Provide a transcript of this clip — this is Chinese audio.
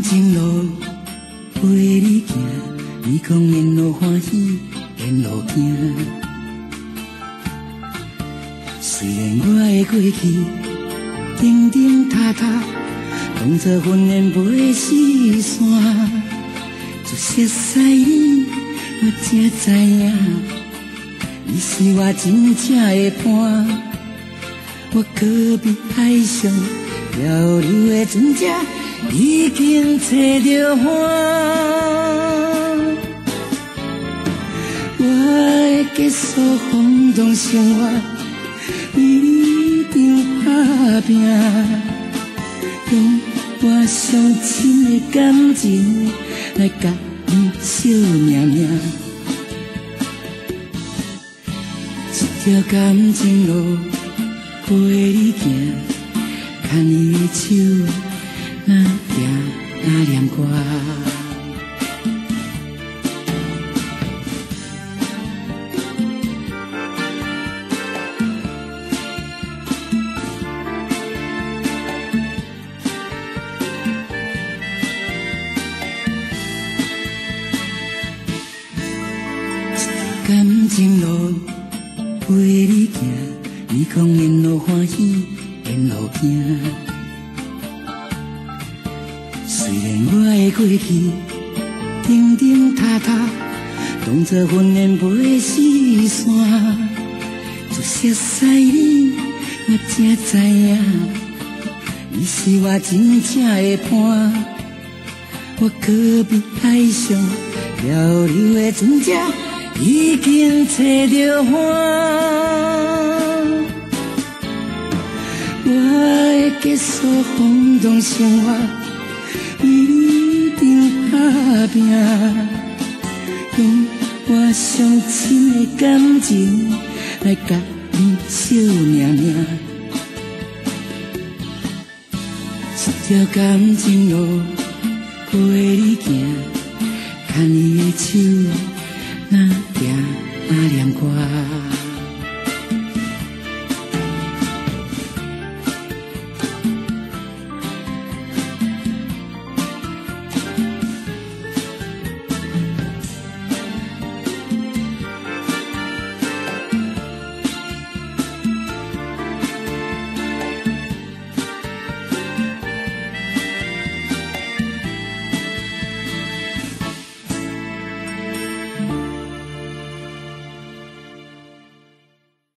情路陪你行，你讲沿路欢喜，沿路行。虽然我的过去顶顶塌塌，当作云烟飞四山，就熟悉你，我才知影，你是我真正的伴。我隔壁海上漂流的船只，已经找着岸。我会结束风浪生活，为你场打拼，用我上深的感情来甲你惜命命。一条感情路陪你行，牵你的手，哪行哪念歌。感情路陪你行，你讲沿路欢喜，沿路行。虽然我的过去顶顶塌塌，当作云烟飞四山，就熟悉你，我才知影，你是我真正的伴。我隔壁海上漂流的船只，已经找着岸。我会结束风浪生活，为你场打拼，用我上深的感情来甲你惜命命。一条感情路陪你行，牵你的手，哪行哪念歌。